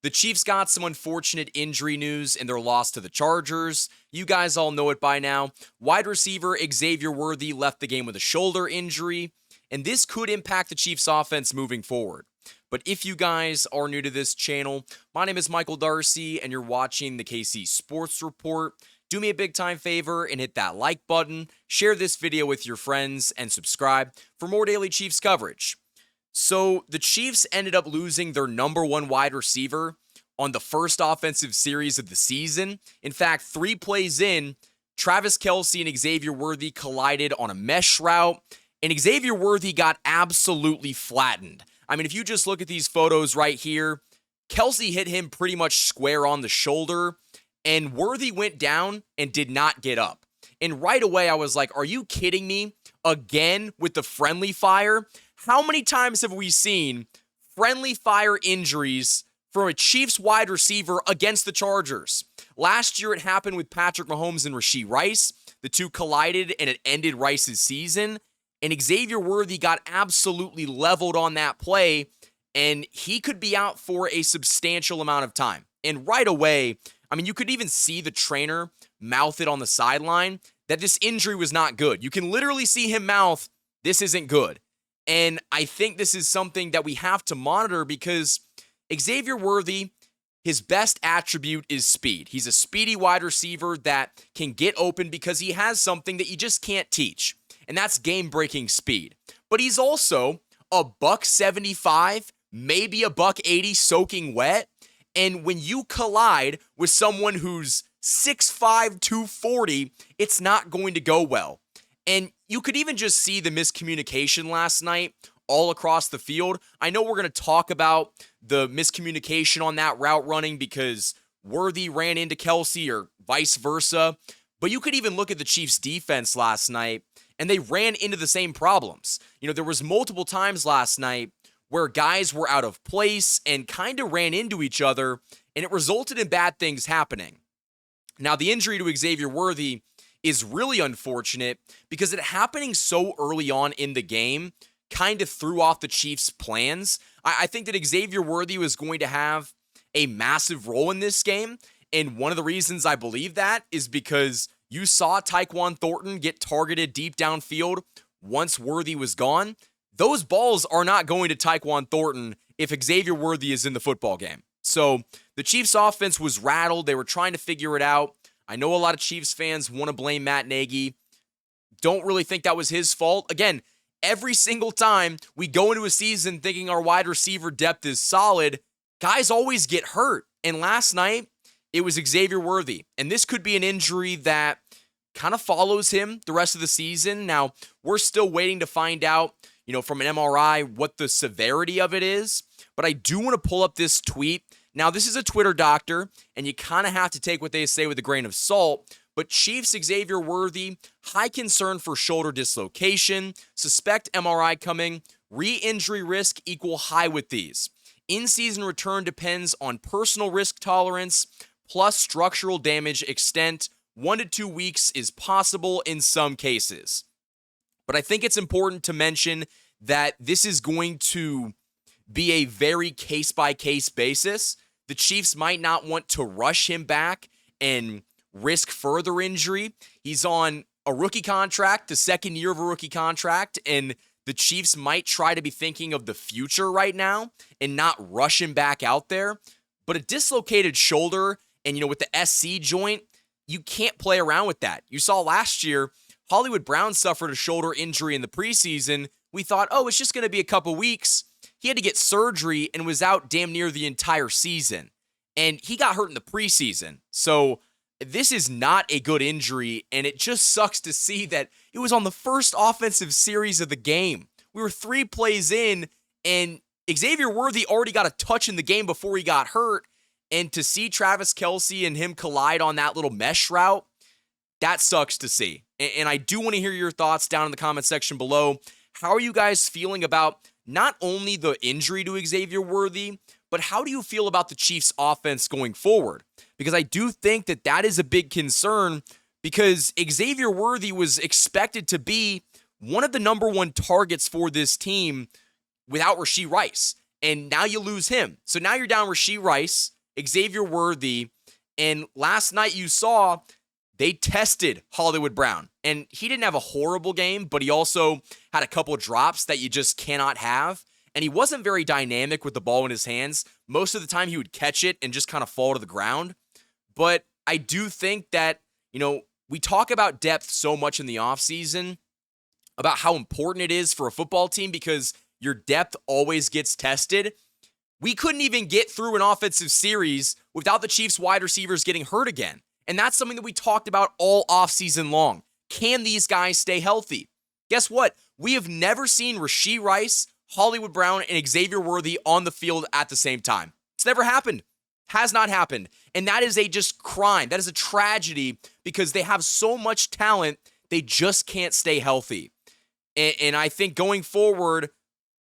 The Chiefs got some unfortunate injury news in their loss to the Chargers. You guys all know it by now. Wide receiver Xavier Worthy left the game with a shoulder injury, and this could impact the Chiefs' offense moving forward. But if you guys are new to this channel, my name is Michael Darcy, and you're watching the KC Sports Report. Do me a big time favor and hit that like button, share this video with your friends, and subscribe for more daily Chiefs coverage. So the Chiefs ended up losing their number one wide receiver on the first offensive series of the season. In fact, 3 plays in, Travis Kelce and Xavier Worthy collided on a mesh route, and Xavier Worthy got absolutely flattened. I mean, if you just look at these photos right here, Kelce hit him pretty much square on the shoulder, and Worthy went down and did not get up. And right away, I was like, are you kidding me? Again with the friendly fire? How many times have we seen friendly fire injuries from a Chiefs wide receiver against the Chargers? Last year, it happened with Patrick Mahomes and Rashee Rice. The two collided, and it ended Rice's season. And Xavier Worthy got absolutely leveled on that play, and he could be out for a substantial amount of time. And right away, I mean, you could even see the trainer mouth it on the sideline that this injury was not good. You can literally see him mouth, "This isn't good." And I think this is something that we have to monitor because Xavier Worthy, his best attribute is speed. He's a speedy wide receiver that can get open because he has something that you just can't teach, and that's game-breaking speed. But he's also a $175, maybe a $180 soaking wet, and when you collide with someone who's 6'5", 240, it's not going to go well. And you could even just see the miscommunication last night all across the field. I know we're going to talk about the miscommunication on that route running because Worthy ran into Kelce or vice versa. But you could even look at the Chiefs' defense last night, and they ran into the same problems. You know, there was multiple times last night where guys were out of place and kind of ran into each other, and it resulted in bad things happening. Now, the injury to Xavier Worthy is really unfortunate because it happening so early on in the game kind of threw off the Chiefs' plans. I think that Xavier Worthy was going to have a massive role in this game, and one of the reasons I believe that is because you saw Tyquan Thornton get targeted deep downfield once Worthy was gone. Those balls are not going to Tyquan Thornton if Xavier Worthy is in the football game. So the Chiefs' offense was rattled. They were trying to figure it out. I know a lot of Chiefs fans want to blame Matt Nagy. Don't really think that was his fault. Again, every single time we go into a season thinking our wide receiver depth is solid, guys always get hurt. And last night, it was Xavier Worthy. And this could be an injury that kind of follows him the rest of the season. Now, we're still waiting to find out, from an MRI what the severity of it is. But I do want to pull up this tweet. Now, this is a Twitter doctor, and you kind of have to take what they say with a grain of salt. But Chiefs Xavier Worthy, high concern for shoulder dislocation, suspect MRI coming, re-injury risk equal high with these. In-season return depends on personal risk tolerance plus structural damage extent. 1 to 2 weeks is possible in some cases. But I think it's important to mention that this is going to be a very case-by-case basis. The Chiefs might not want to rush him back and risk further injury. He's on a rookie contract, the second year of a rookie contract, and the Chiefs might try to be thinking of the future right now and not rush him back out there. But a dislocated shoulder and, with the SC joint, you can't play around with that. You saw last year, Hollywood Brown suffered a shoulder injury in the preseason. We thought, it's just going to be a couple weeks. He had to get surgery and was out damn near the entire season. And he got hurt in the preseason. So this is not a good injury, and it just sucks to see that it was on the first offensive series of the game. We were 3 plays in, and Xavier Worthy already got a touch in the game before he got hurt. And to see Travis Kelce and him collide on that little mesh route, that sucks to see. And I do want to hear your thoughts down in the comment section below. How are you guys feeling about not only the injury to Xavier Worthy, but how do you feel about the Chiefs' offense going forward? Because I do think that that is a big concern because Xavier Worthy was expected to be one of the number one targets for this team without Rashee Rice. and now you lose him. So now you're down Rashee Rice, Xavier Worthy, and last night you saw they tested Hollywood Brown. And he didn't have a horrible game, but he also had a couple of drops that you just cannot have. And he wasn't very dynamic with the ball in his hands. Most of the time he would catch it and just kind of fall to the ground. But I do think that, we talk about depth so much in the offseason, about how important it is for a football team because your depth always gets tested. We couldn't even get through an offensive series without the Chiefs wide receivers getting hurt again. And that's something that we talked about all offseason long. Can these guys stay healthy? Guess what? We have never seen Rashee Rice, Hollywood Brown, and Xavier Worthy on the field at the same time. It's never happened. Has not happened. And that is a just crime. That is a tragedy because they have so much talent, they just can't stay healthy. And I think going forward,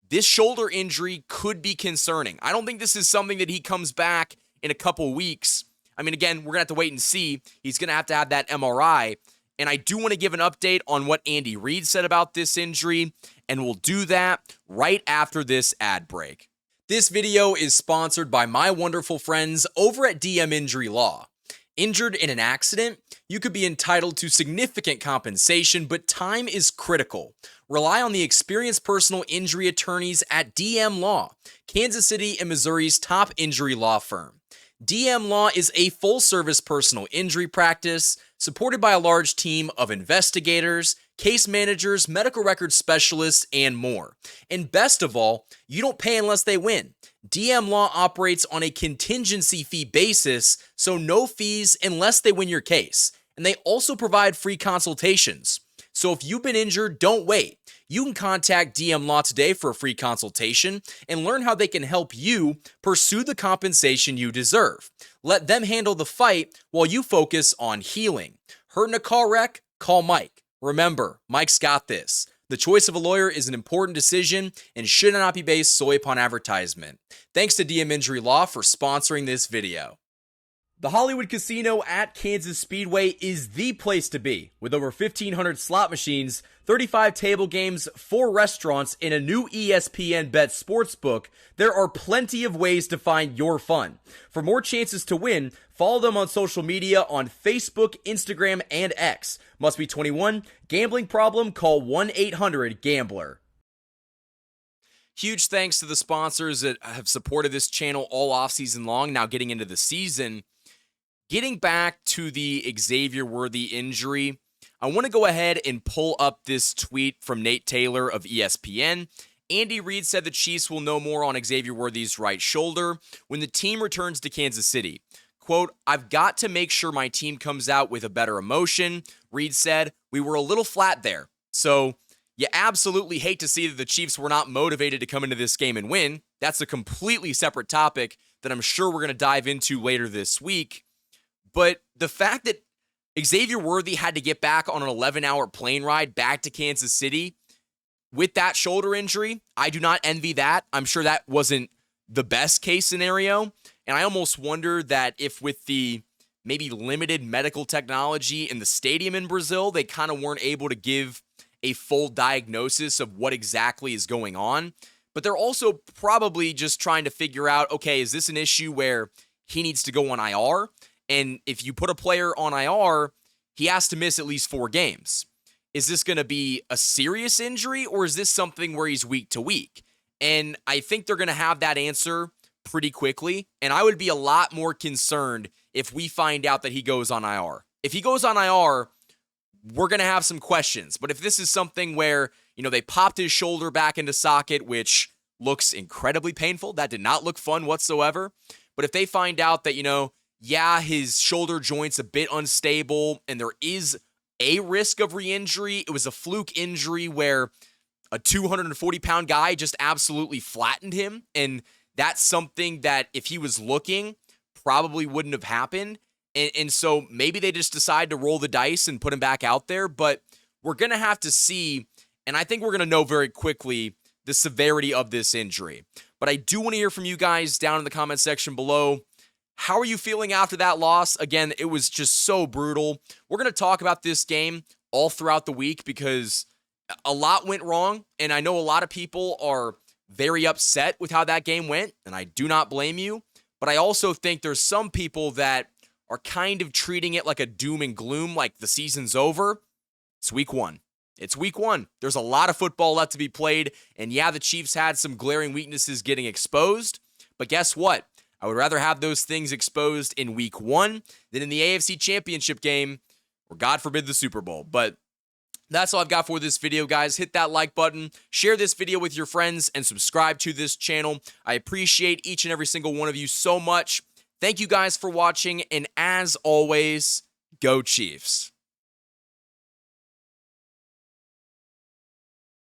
this shoulder injury could be concerning. I don't think this is something that he comes back in a couple weeks. I mean, again, we're going to have to wait and see. He's going to have that MRI. And I do want to give an update on what Andy Reid said about this injury, and we'll do that right after this ad break. This video is sponsored by my wonderful friends over at DM Injury Law. Injured in an accident, you could be entitled to significant compensation, but time is critical. Rely on the experienced personal injury attorneys at DM Law, Kansas City and Missouri's top injury law firm. DM Law is a full-service personal injury practice supported by a large team of investigators, case managers, medical records specialists, and more. And best of all, you don't pay unless they win. DM Law operates on a contingency fee basis, so no fees unless they win your case. And they also provide free consultations. So if you've been injured, don't wait. You can contact DM Law today for a free consultation and learn how they can help you pursue the compensation you deserve. Let them handle the fight while you focus on healing. Hurt in a car wreck? Call Mike. Remember, Mike's got this. The choice of a lawyer is an important decision and should not be based solely upon advertisement. Thanks to DM Injury Law for sponsoring this video. The Hollywood Casino at Kansas Speedway is the place to be. With over 1,500 slot machines, 35 table games, 4 restaurants, and a new ESPN Bet Sportsbook, there are plenty of ways to find your fun. For more chances to win, follow them on social media on Facebook, Instagram, and X. Must be 21. Gambling problem? Call 1-800-GAMBLER. Huge thanks to the sponsors that have supported this channel all offseason long. Now getting into the season. Getting back to the Xavier Worthy injury, I want to go ahead and pull up this tweet from Nate Taylor of ESPN. Andy Reid said the Chiefs will know more on Xavier Worthy's right shoulder when the team returns to Kansas City. Quote, "I've got to make sure my team comes out with a better emotion." Reid said, "We were a little flat there." So you absolutely hate to see that the Chiefs were not motivated to come into this game and win. That's a completely separate topic that I'm sure we're going to dive into later this week. But the fact that Xavier Worthy had to get back on an 11-hour plane ride back to Kansas City with that shoulder injury, I do not envy that. I'm sure that wasn't the best case scenario. And I almost wonder that if with the maybe limited medical technology in the stadium in Brazil, they kind of weren't able to give a full diagnosis of what exactly is going on. But they're also probably just trying to figure out, okay, is this an issue where he needs to go on IR? And if you put a player on IR, he has to miss at least 4 games. Is this going to be a serious injury, or is this something where he's week to week? And I think they're going to have that answer pretty quickly. And I would be a lot more concerned if we find out that he goes on IR. If he goes on IR, we're going to have some questions. But if this is something where, they popped his shoulder back into socket, which looks incredibly painful, that did not look fun whatsoever. But if they find out that, his shoulder joint's a bit unstable and there is a risk of re-injury, it was a fluke injury where a 240-pound guy just absolutely flattened him. And that's something that if he was looking, probably wouldn't have happened. And so maybe they just decide to roll the dice and put him back out there. But we're going to have to see, and I think we're going to know very quickly the severity of this injury. But I do want to hear from you guys down in the comment section below. How are you feeling after that loss? Again, it was just so brutal. We're going to talk about this game all throughout the week because a lot went wrong, and I know a lot of people are very upset with how that game went, and I do not blame you. But I also think there's some people that are kind of treating it like a doom and gloom, like the season's over. It's week one. It's week one. There's a lot of football left to be played. And yeah, the Chiefs had some glaring weaknesses getting exposed. But guess what? I would rather have those things exposed in week one than in the AFC Championship game, or God forbid the Super Bowl. But that's all I've got for this video, guys. Hit that like button, share this video with your friends, and subscribe to this channel. I appreciate each and every single one of you so much. Thank you guys for watching, and as always, go Chiefs.